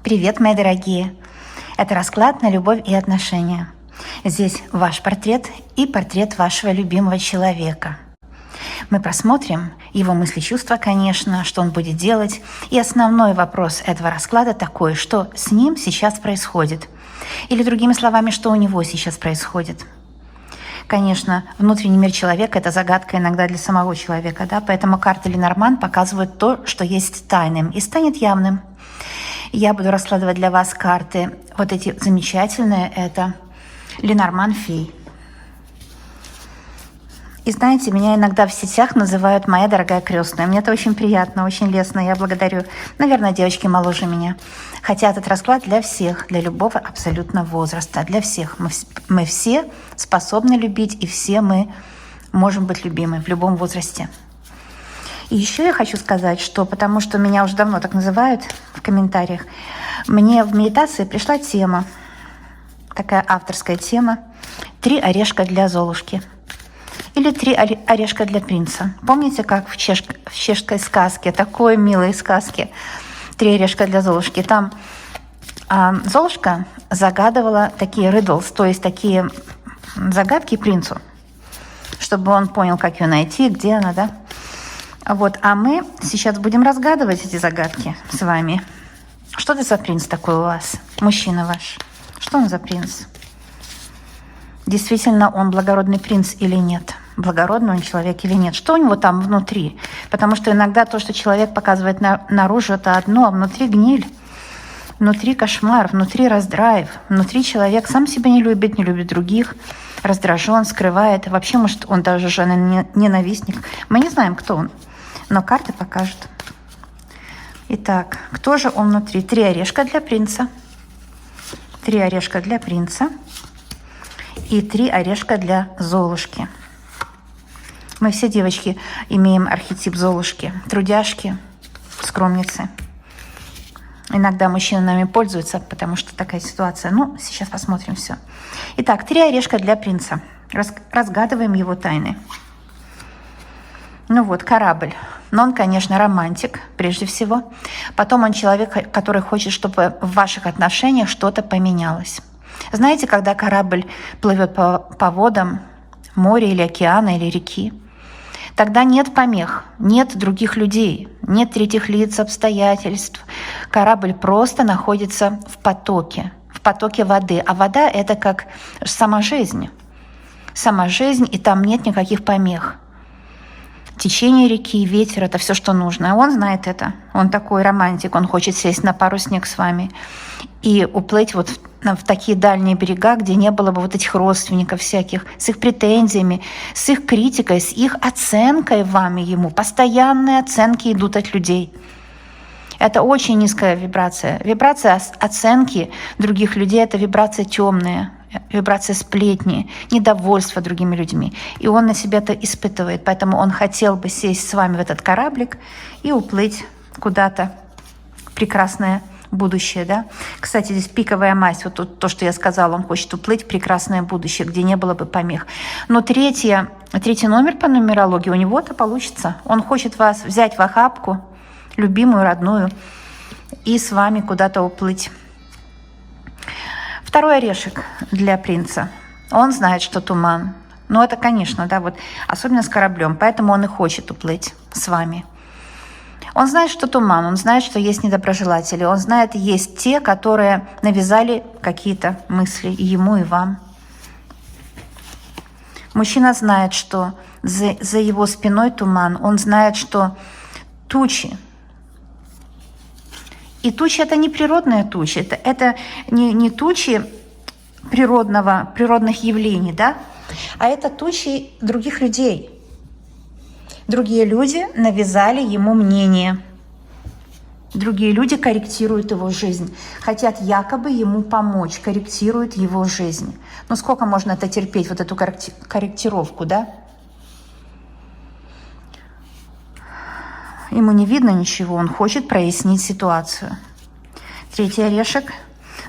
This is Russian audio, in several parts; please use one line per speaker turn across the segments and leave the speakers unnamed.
Привет, мои дорогие! Это расклад на любовь и отношения. Здесь ваш портрет и портрет вашего любимого человека. Мы просмотрим его мысли, чувства, конечно, что он будет делать. И основной вопрос этого расклада такой, что с ним сейчас происходит. Или другими словами, что у него сейчас происходит. Конечно, внутренний мир человека – это загадка иногда для самого человека, да? Поэтому карты Ленорман показывают то, что есть тайным и станет явным. Я буду раскладывать для вас карты, вот эти замечательные, это Ленорман Фей. И знаете, меня иногда в сетях называют «моя дорогая крестная». Мне это очень приятно, очень лестно, я благодарю. Наверное, девочки моложе меня. Хотя этот расклад для всех, для любого абсолютно возраста, для всех. Мы все способны любить, и все мы можем быть любимы в любом возрасте. И еще я хочу сказать, что, потому что меня уже давно так называют в комментариях, мне в медитации пришла тема, такая авторская тема «3 орешка для Золушки». Или 3 орешка для принца. Помните, как в чешской сказке, такой милой сказке, 3 орешка для Золушки? Там Золушка загадывала такие riddles, то есть такие загадки принцу, чтобы он понял, как ее найти, где она, да? Вот, а мы сейчас будем разгадывать эти загадки с вами. Что это за принц такой у вас? Мужчина ваш. Что он за принц? Действительно, он благородный принц или нет? Благородный он человек или нет? Что у него там внутри? Потому что иногда то, что человек показывает наружу, это одно, а внутри гниль. Внутри кошмар, внутри раздрайв. Внутри человек сам себя не любит других, раздражен, скрывает. Вообще, может, он даже ненавистник. Мы не знаем, кто он. Но карты покажут. Итак, кто же он внутри? 3 орешка для принца. 3 орешка для принца. И 3 орешка для Золушки. Мы все, девочки, имеем архетип Золушки. Трудяшки, скромницы. Иногда мужчины нами пользуются, потому что такая ситуация. Ну, сейчас посмотрим все. Итак, 3 орешка для принца. Разгадываем его тайны. Ну вот, корабль. Но он, конечно, романтик, прежде всего. Потом он человек, который хочет, чтобы в ваших отношениях что-то поменялось. Знаете, когда корабль плывет по водам моря или океана или реки, тогда нет помех, нет других людей, нет третьих лиц, обстоятельств. Корабль просто находится в потоке воды. А вода – это как сама жизнь. Сама жизнь, и там нет никаких помех. Течение реки, ветер – это все, что нужно. Он знает это. Он такой романтик, он хочет сесть на парусник с вами и уплыть вот в такие дальние берега, где не было бы вот этих родственников всяких, с их претензиями, с их критикой, с их оценкой вами ему. Постоянные оценки идут от людей. Это очень низкая вибрация. Вибрация оценки других людей – это вибрация темная, вибрация сплетни, недовольства другими людьми. И он на себя это испытывает. Поэтому он хотел бы сесть с вами в этот кораблик и уплыть куда-то в прекрасное будущее. Да? Кстати, здесь пиковая масть. Вот тут то, что я сказала, он хочет уплыть в прекрасное будущее, где не было бы помех. Но третий номер по нумерологии у него-то получится. Он хочет вас взять в охапку, любимую, родную, и с вами куда-то уплыть. 2 орешек для принца. Он знает, что туман. Ну, это, конечно, да, вот, особенно с кораблем. Поэтому он и хочет уплыть с вами. Он знает, что туман, он знает, что есть недоброжелатели, он знает, есть те, которые навязали какие-то мысли и ему, и вам. Мужчина знает, что за его спиной туман. Он знает, что тучи. И тучи – это не природные тучи, это не тучи природных явлений, да? А это тучи других людей. Другие люди навязали ему мнение. Другие люди корректируют его жизнь, хотят якобы ему помочь, корректируют его жизнь. Но сколько можно это терпеть, вот эту корректировку, да? Ему не видно ничего, он хочет прояснить ситуацию. 3 орешек.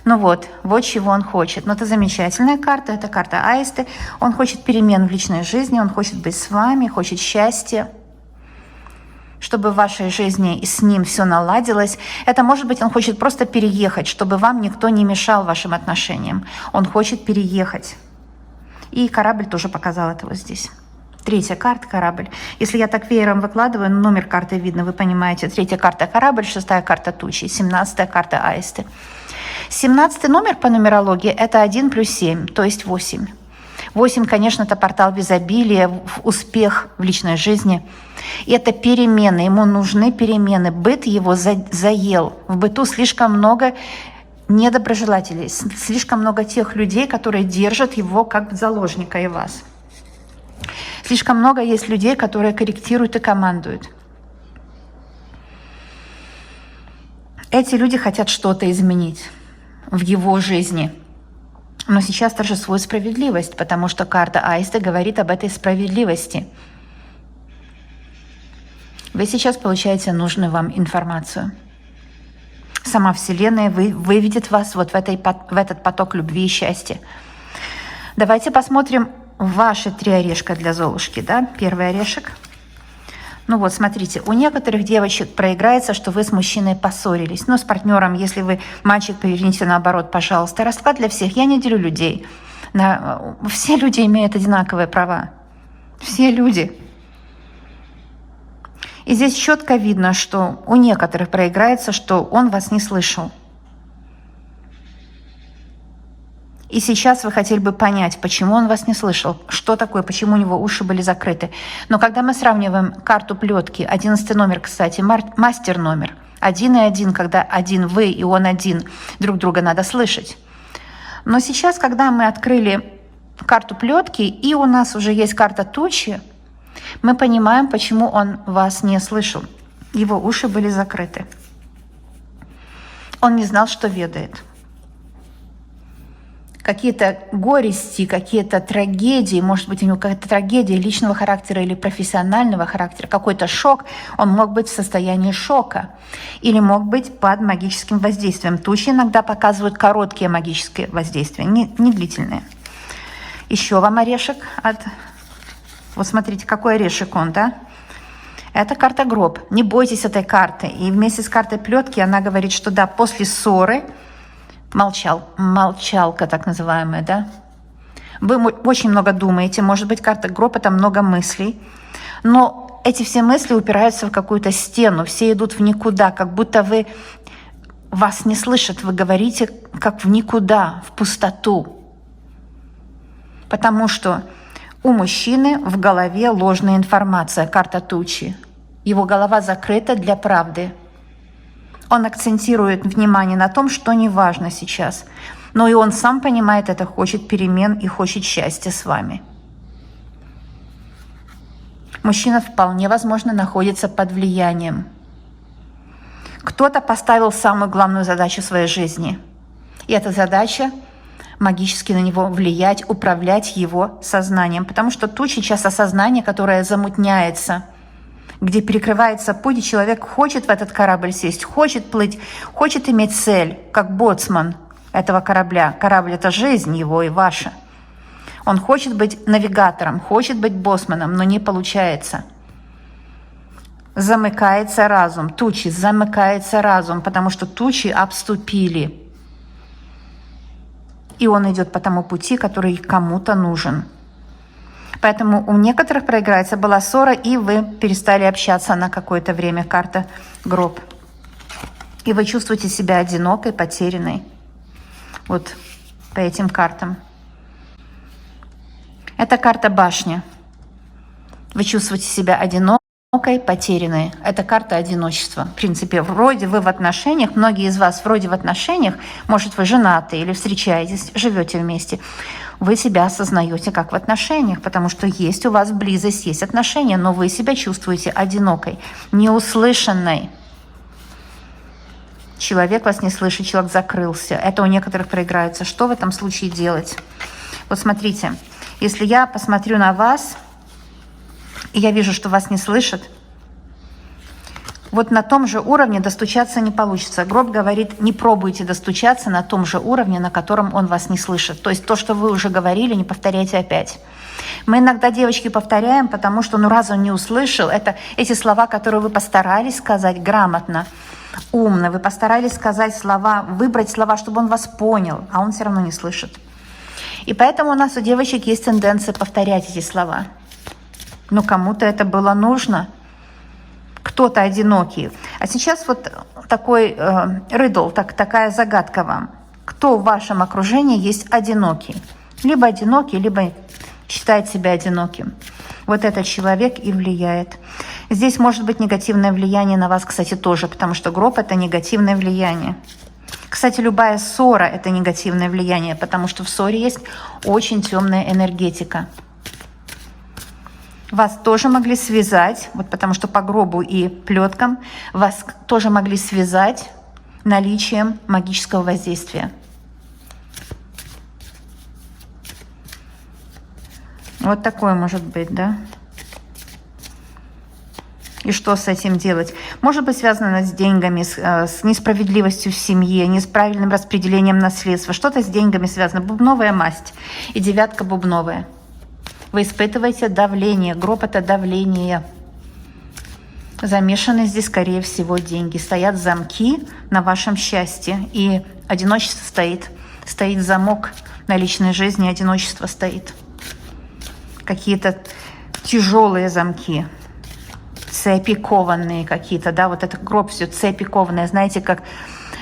Ну вот чего он хочет. Но это замечательная карта, это карта аисты. Он хочет перемен в личной жизни, он хочет быть с вами, хочет счастья. чтобы в вашей жизни и с ним все наладилось. Это, может быть, он хочет просто переехать, чтобы вам никто не мешал вашим отношениям. Он хочет переехать. И корабль тоже показал это вот здесь. Третья карта — корабль. Если я так веером выкладываю, номер карты видно, вы понимаете. Третья карта — корабль, шестая карта — тучи, 17-я карта — аисты. 17-й номер по нумерологии — это 1 плюс 7, то есть 8. 8, конечно, это портал в изобилие, в успех в личной жизни. И это перемены, ему нужны перемены. Быт его заел. В быту слишком много недоброжелателей, слишком много тех людей, которые держат его как заложника и вас. Слишком много есть людей, которые корректируют и командуют. Эти люди хотят что-то изменить в его жизни. Но сейчас торжествует справедливость, потому что карта аиста говорит об этой справедливости. Вы сейчас получаете нужную вам информацию. Сама Вселенная выведет вас вот в этот поток любви и счастья. Давайте посмотрим ваши 3 орешка для Золушки. Да? Первый орешек. Ну вот, смотрите, у некоторых девочек проиграется, что вы с мужчиной поссорились. Ну, с партнером, если вы мальчик, поверните наоборот, пожалуйста. Расклад для всех. Я не делю людей. Все люди имеют одинаковые права. Все люди. И здесь четко видно, что у некоторых проиграется, что он вас не слышал. И сейчас вы хотели бы понять, почему он вас не слышал, что такое, почему у него уши были закрыты. Но когда мы сравниваем карту плетки, 11 номер, кстати, мастер номер, 1 и 1, когда один вы и он один, друг друга надо слышать. Но сейчас, когда мы открыли карту плетки, и у нас уже есть карта тучи, мы понимаем, почему он вас не слышал. Его уши были закрыты. Он не знал, что ведает. Какие-то горести, какие-то трагедии, может быть, у него какая-то трагедия личного характера или профессионального характера, какой-то шок, он мог быть в состоянии шока или мог быть под магическим воздействием. Тучи иногда показывают короткие магические воздействия, не длительные. Еще вам орешек Вот смотрите, какой орешек он, да? Это карта гроб. Не бойтесь этой карты. И вместе с картой плетки она говорит, что да, после ссоры молчалка так называемая, да? Вы очень много думаете, может быть, карта гроб — это много мыслей, но эти все мысли упираются в какую-то стену, все идут в никуда, как будто вас не слышат, вы говорите как в никуда, в пустоту. Потому что у мужчины в голове ложная информация, карта тучи. Его голова закрыта для правды. Он акцентирует внимание на том, что не важно сейчас. Но и он сам понимает это, хочет перемен и хочет счастья с вами. Мужчина вполне возможно находится под влиянием. Кто-то поставил самую главную задачу в своей жизни. И эта задача — магически на него влиять, управлять его сознанием. Потому что тучи — часть осознания, которое замутняется, где перекрывается путь, и человек хочет в этот корабль сесть, хочет плыть, хочет иметь цель, как боцман этого корабля. Корабль — это жизнь его и ваша. Он хочет быть навигатором, хочет быть боцманом, но не получается. Замыкается разум, тучи, замыкается разум, потому что тучи обступили. И он идет по тому пути, который кому-то нужен. Поэтому у некоторых проиграется, была ссора, и вы перестали общаться на какое-то время, карта гроб. И вы чувствуете себя одинокой, потерянной. Вот по этим картам. Это карта башня. Вы чувствуете себя одинокой, потерянной. Это карта одиночества. В принципе, вроде вы в отношениях, многие из вас вроде в отношениях, может, вы женаты или встречаетесь, живете вместе. Вы себя осознаете как в отношениях, потому что есть у вас близость, есть отношения, но вы себя чувствуете одинокой, неуслышанной. Человек вас не слышит, человек закрылся. Это у некоторых проиграется. Что в этом случае делать? Вот смотрите, если я посмотрю на вас, и я вижу, что вас не слышат, Вот на том же уровне достучаться не получится. Гроб говорит, не пробуйте достучаться на том же уровне, на котором он вас не слышит. То есть то, что вы уже говорили, не повторяйте опять. Мы иногда, девочки, повторяем, потому что, раз он не услышал, это эти слова, которые вы постарались сказать грамотно, умно, вы постарались сказать слова, выбрать слова, чтобы он вас понял, а он все равно не слышит. И поэтому у нас у девочек есть тенденция повторять эти слова. Но кому-то это было нужно. Кто-то одинокий. А сейчас вот такой ридл, такая загадка вам. Кто в вашем окружении есть одинокий? Либо одинокий, либо считает себя одиноким. Вот этот человек и влияет. Здесь может быть негативное влияние на вас, кстати, тоже, потому что гроб – это негативное влияние. Кстати, любая ссора – это негативное влияние, потому что в ссоре есть очень темная энергетика. Вас тоже могли связать, вот потому что по гробу и плеткам вас тоже могли связать наличием магического воздействия. Вот такое может быть, да? И что с этим делать? Может быть связано с деньгами, с несправедливостью в семье, неправильным распределением наследства. Что-то с деньгами связано. Бубновая масть и девятка бубновая. Вы испытываете давление. Гроб – это давление. Замешаны здесь, скорее всего, деньги. Стоят замки на вашем счастье. И одиночество стоит. Стоит замок на личной жизни, одиночество стоит. Какие-то тяжелые замки. Цепи кованные какие-то, да, вот этот гроб все цепи кованные. Знаете, как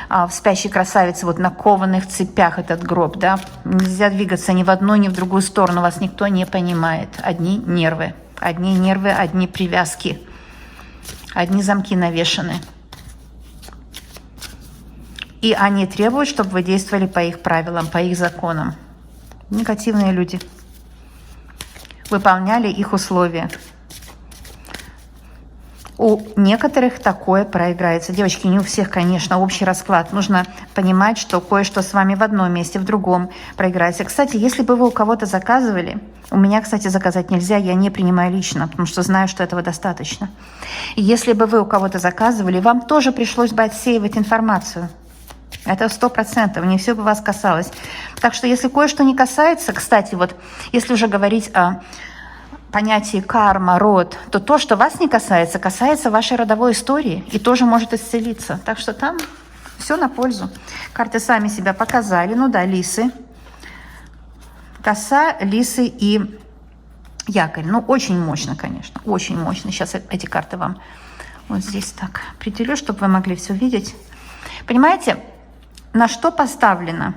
в «Спящей красавице», вот на кованых цепях этот гроб, да. Нельзя двигаться ни в одну, ни в другую сторону, вас никто не понимает. Одни нервы, одни привязки, одни замки навешаны. И они требуют, чтобы вы действовали по их правилам, по их законам. Негативные люди. Выполняли их условия. У некоторых такое проиграется. Девочки, не у всех, конечно, общий расклад. Нужно понимать, что кое-что с вами в одном месте, в другом проиграется. Кстати, если бы вы у кого-то заказывали, у меня, кстати, заказать нельзя, я не принимаю лично, потому что знаю, что этого достаточно. И если бы вы у кого-то заказывали, вам тоже пришлось бы отсеивать информацию. Это 100%, не все бы вас касалось. Так что если кое-что не касается, кстати, вот если уже говорить о понятии карма, род, то то, что вас не касается, касается вашей родовой истории и тоже может исцелиться. Так что там все на пользу. Карты сами себя показали. Ну да, лисы. Коса, лисы и якорь. Ну, очень мощно, конечно. Очень мощно. Сейчас эти карты вам вот здесь так определю, чтобы вы могли все видеть. Понимаете, на что поставлено?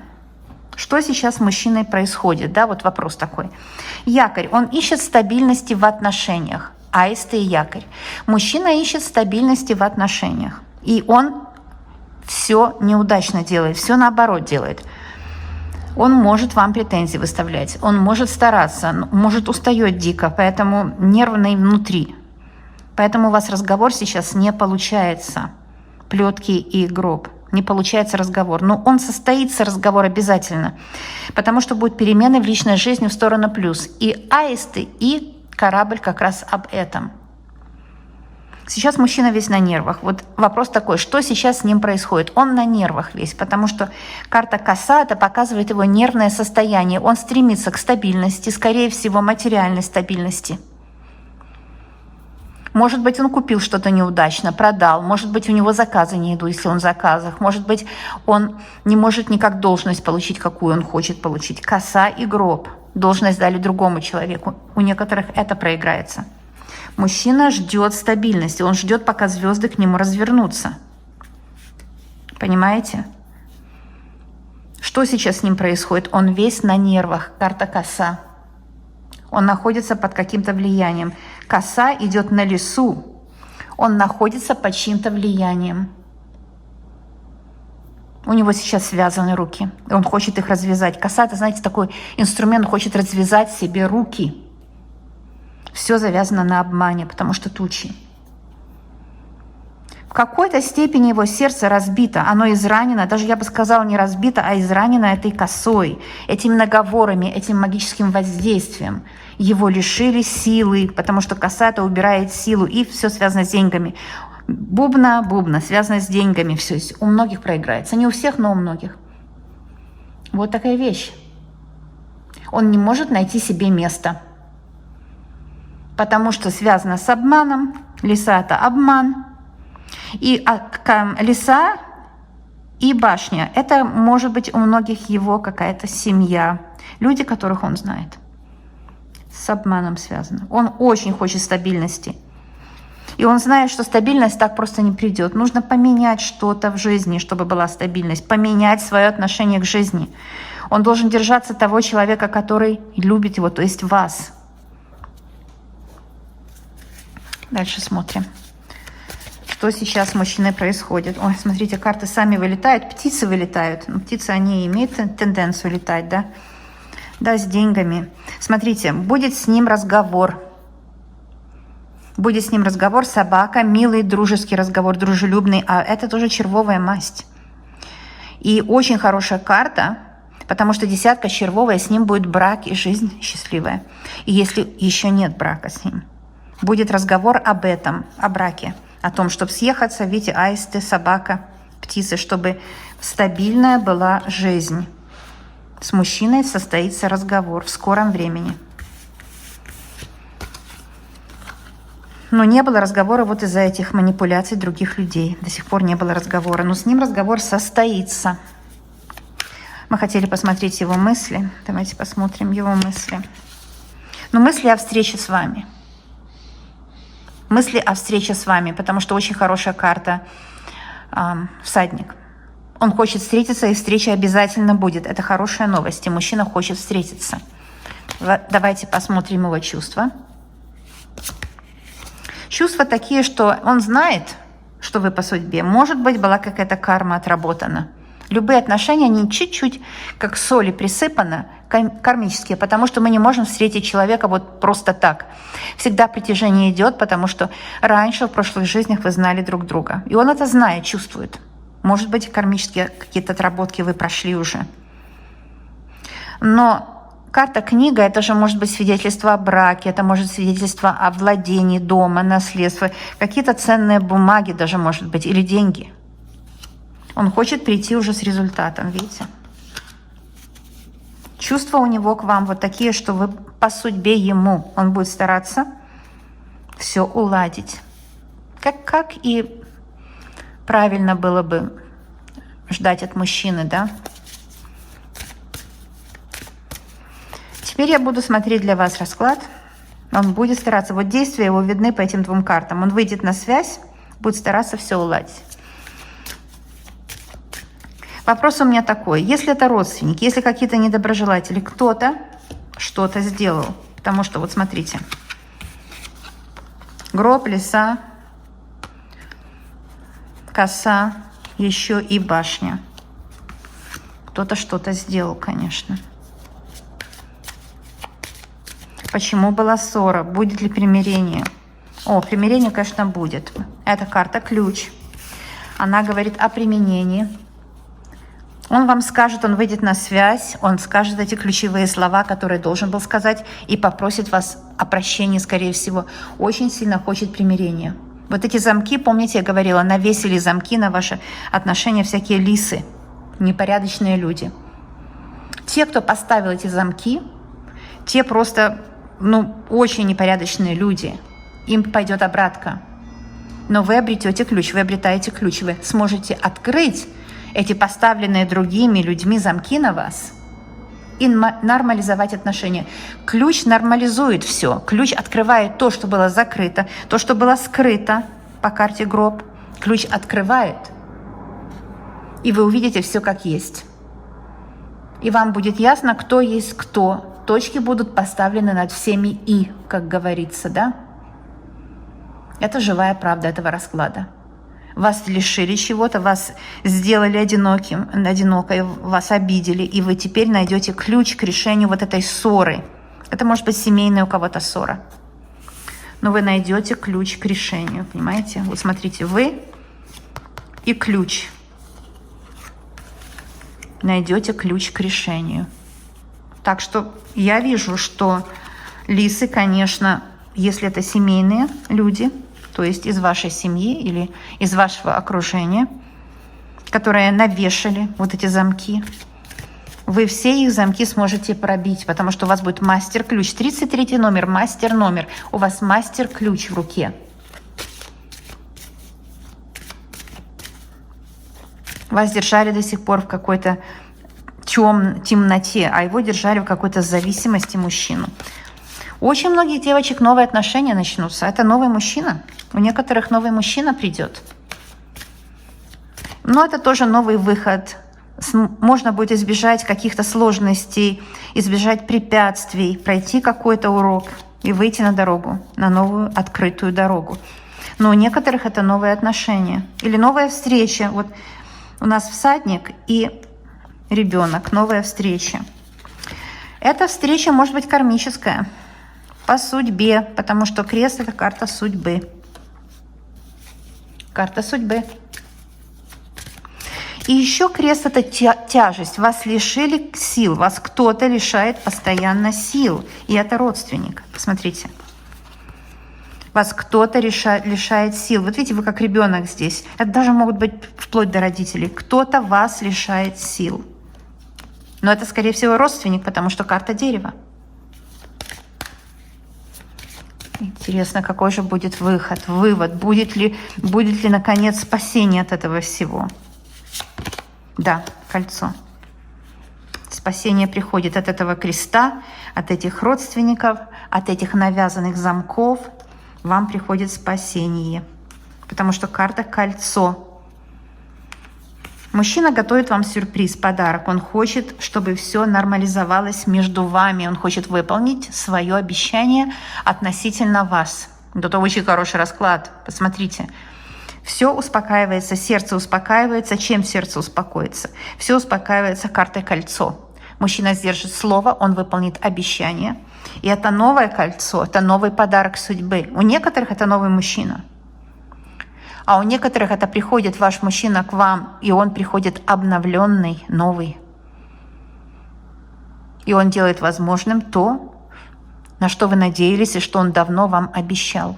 Что сейчас с мужчиной происходит? Да, вот вопрос такой. Якорь. Он ищет стабильности в отношениях. Аисты и якорь. Мужчина ищет стабильности в отношениях. И он все неудачно делает, все наоборот делает. Он может вам претензии выставлять, он может стараться, может устает дико, поэтому нервный внутри. Поэтому у вас разговор сейчас не получается. Плетки и гроб. Не получается разговор. Но он состоится, разговор обязательно. Потому что будут перемены в личной жизни в сторону плюс. И аисты, и корабль как раз об этом. Сейчас мужчина весь на нервах. Вот вопрос такой, что сейчас с ним происходит? Он на нервах весь, потому что карта коса, это показывает его нервное состояние. Он стремится к стабильности, скорее всего, материальной стабильности. Может быть, он купил что-то неудачно, продал. Может быть, у него заказы не идут, если он в заказах. Может быть, он не может никак должность получить, какую он хочет получить. Коса и гроб. Должность дали другому человеку. У некоторых это проиграется. Мужчина ждет стабильности. Он ждет, пока звезды к нему развернутся. Понимаете? Что сейчас с ним происходит? Он весь на нервах. Карта коса. Он находится под каким-то влиянием. Коса идет на лесу. Он находится под чьим-то влиянием. У него сейчас связаны руки. Он хочет их развязать. Коса, это, знаете, такой инструмент, хочет развязать себе руки. Все завязано на обмане, потому что тучи. В какой-то степени его сердце разбито, оно изранено, даже я бы сказала не разбито, а изранено этой косой, этими наговорами, этим магическим воздействием. Его лишили силы, потому что коса это убирает силу, и все связано с деньгами. Бубна, связано с деньгами, все. У многих проиграется. Не у всех, но у многих. Вот такая вещь. Он не может найти себе место. Потому что связано с обманом. Лиса – это обман. И лиса и башня – это может быть у многих его какая-то семья. Люди, которых он знает. С обманом связано. Он очень хочет стабильности. И он знает, что стабильность так просто не придет. Нужно поменять что-то в жизни, чтобы была стабильность. Поменять свое отношение к жизни. Он должен держаться того человека, который любит его, то есть вас. Дальше смотрим. Что сейчас с мужчиной происходит? Ой, смотрите, карты сами вылетают, птицы вылетают. Но птицы, они имеют тенденцию летать, да? Да, с деньгами. Смотрите, будет с ним разговор. Будет с ним разговор, собака, милый, дружеский разговор, дружелюбный, а это тоже червовая масть. И очень хорошая карта, потому что десятка червовая, с ним будет брак и жизнь счастливая. И если еще нет брака с ним, будет разговор об этом, о браке, о том, чтобы съехаться, видите, аисты, собака, птицы, чтобы стабильная была жизнь. С мужчиной состоится разговор в скором времени. Но не было разговора вот из-за этих манипуляций других людей. До сих пор не было разговора. Но с ним разговор состоится. Мы хотели посмотреть его мысли. Давайте посмотрим его мысли. Но мысли о встрече с вами. Мысли о встрече с вами, потому что очень хорошая карта всадник. Он хочет встретиться, и встреча обязательно будет. Это хорошая новость, и мужчина хочет встретиться. Давайте посмотрим его чувства. Чувства такие, что он знает, что вы по судьбе. Может быть, была какая-то карма отработана. Любые отношения, они чуть-чуть как соли присыпаны, кармические, потому что мы не можем встретить человека вот просто так. Всегда притяжение идет, потому что раньше, в прошлых жизнях, вы знали друг друга. И он это знает, чувствует. Может быть, кармические какие-то отработки вы прошли уже. Но карта-книга – это же может быть свидетельство о браке, это может быть свидетельство о владении дома, наследство, какие-то ценные бумаги даже, может быть, или деньги. Он хочет прийти уже с результатом, видите? Чувства у него к вам вот такие, что вы по судьбе ему. Он будет стараться все уладить. Как и правильно было бы ждать от мужчины, да? Теперь я буду смотреть для вас расклад. Он будет стараться. Вот действия его видны по этим двум картам. Он выйдет на связь, будет стараться все уладить. Вопрос у меня такой. Если это родственники, если какие-то недоброжелатели, кто-то что-то сделал. Потому что, вот смотрите. Гроб, лиса, коса, еще и башня. Кто-то что-то сделал, конечно. Почему была ссора? Будет ли примирение? О, примирение, конечно, будет. Эта карта ключ. Она говорит о применении. Он вам скажет, он выйдет на связь, он скажет эти ключевые слова, которые должен был сказать, и попросит вас о прощении, скорее всего. Очень сильно хочет примирения. Вот эти замки, помните, я говорила, навесили замки на ваши отношения всякие лисы, непорядочные люди. Те, кто поставил эти замки, те просто, очень непорядочные люди. Им пойдет обратка. Но вы обретете ключ, вы обретаете ключ, вы сможете открыть эти поставленные другими людьми замки на вас и нормализовать отношения. Ключ нормализует все. Ключ открывает то, что было закрыто, то, что было скрыто по карте гроб. Ключ открывает. И вы увидите все как есть. И вам будет ясно, кто есть кто. Точки будут поставлены над всеми «и», как говорится, да? Это живая правда этого расклада. Вас лишили чего-то, вас сделали одинокой, вас обидели, и вы теперь найдете ключ к решению вот этой ссоры. Это может быть семейная у кого-то ссора. Но вы найдете ключ к решению, понимаете? Вот смотрите, вы и ключ. Найдете ключ к решению. Так что я вижу, что лисы, конечно, если это семейные люди, то есть из вашей семьи или из вашего окружения, которые навешали вот эти замки. Вы все их замки сможете пробить, потому что у вас будет мастер-ключ. 33 номер, мастер-номер. У вас мастер-ключ в руке. Вас держали до сих пор в какой-то темноте, а его держали в какой-то зависимости мужчину. У очень многих девочек новые отношения начнутся. Это новый мужчина. У некоторых новый мужчина придет. Но это тоже новый выход. Можно будет избежать каких-то сложностей, избежать препятствий, пройти какой-то урок и выйти на дорогу, на новую открытую дорогу. Но у некоторых это новые отношения или новая встреча. Вот у нас всадник и ребенок, новая встреча. Эта встреча может быть кармическая, по судьбе, потому что крест – это карта судьбы. Карта судьбы. И еще крест – это тяжесть. Вас лишили сил, вас кто-то лишает постоянно сил. И это родственник. Посмотрите. Вас кто-то лишает сил. Вот видите, вы как ребенок здесь. Это даже могут быть вплоть до родителей. Кто-то вас лишает сил. Но это, скорее всего, родственник, потому что карта дерева. Интересно, какой же будет выход, вывод. Будет ли, наконец, спасение от этого всего? Да, кольцо. Спасение приходит от этого креста, от этих родственников, от этих навязанных замков. Вам приходит спасение, потому что карта кольцо. Мужчина готовит вам сюрприз, подарок. Он хочет, чтобы все нормализовалось между вами. Он хочет выполнить свое обещание относительно вас. Это очень хороший расклад. Посмотрите. Все успокаивается, сердце успокаивается. Чем сердце успокоится? Все успокаивается картой кольцо. Мужчина сдержит слово, он выполнит обещание. И это новое кольцо, это новый подарок судьбы. У некоторых это новый мужчина. А у некоторых это приходит ваш мужчина к вам, и он приходит обновленный, новый. И он делает возможным то, на что вы надеялись и что он давно вам обещал.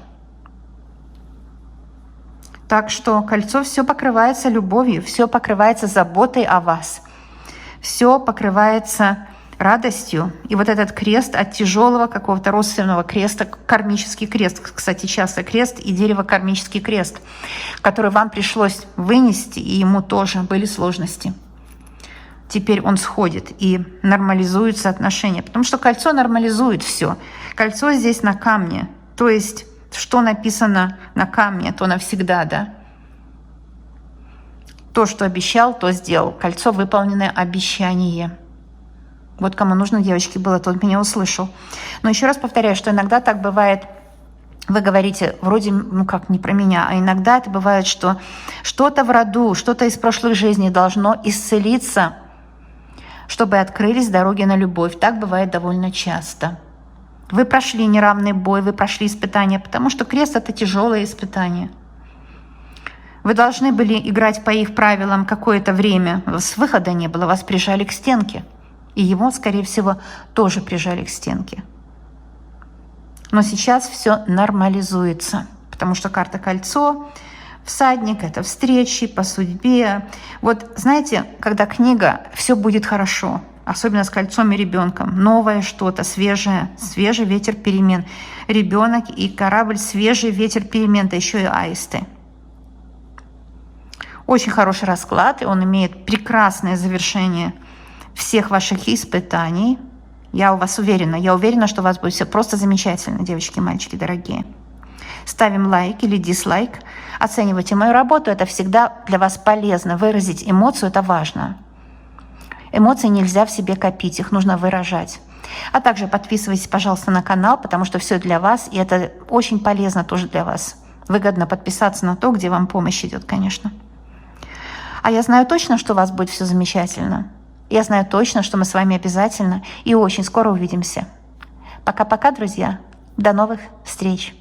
Так что кольцо все покрывается любовью, все покрывается заботой о вас, все покрывается радостью. И вот этот крест от тяжелого какого-то родственного креста, кармический крест, кстати, часто крест и дерево кармический крест, который вам пришлось вынести, и ему тоже были сложности. Теперь он сходит и нормализуются отношения, потому что кольцо нормализует все. Кольцо здесь на камне, то есть что написано на камне, то навсегда, да? То, что обещал, то сделал. Кольцо — выполненное обещание. Вот кому нужно, девочки, было, тот меня услышал. Но еще раз повторяю, что иногда так бывает, вы говорите, вроде, ну как, не про меня, а иногда это бывает, что что-то в роду, что-то из прошлых жизней должно исцелиться, чтобы открылись дороги на любовь. Так бывает довольно часто. Вы прошли неравный бой, вы прошли испытания, потому что крест — это тяжелое испытание. Вы должны были играть по их правилам какое-то время. С выхода не было, вас прижали к стенке. И его, скорее всего, тоже прижали к стенке. Но сейчас все нормализуется, потому что карта кольцо, всадник — это встречи по судьбе. Вот знаете, когда книга «Все будет хорошо», особенно с кольцом и ребенком, новое что-то, свежее, свежий ветер перемен. Ребенок и корабль, свежий ветер перемен, да еще и аисты. Очень хороший расклад, и он имеет прекрасное завершение всех ваших испытаний. Я у вас уверена. Я уверена, что у вас будет все просто замечательно, девочки и мальчики дорогие. Ставим лайк или дизлайк. Оценивайте мою работу. Это всегда для вас полезно. Выразить эмоцию — это важно. Эмоции нельзя в себе копить, их нужно выражать. А также подписывайтесь, пожалуйста, на канал, потому что все для вас, и это очень полезно тоже для вас. Выгодно подписаться на то, где вам помощь идет, конечно. А я знаю точно, что у вас будет все замечательно. Я знаю точно, что мы с вами обязательно и очень скоро увидимся. Пока-пока, друзья. До новых встреч.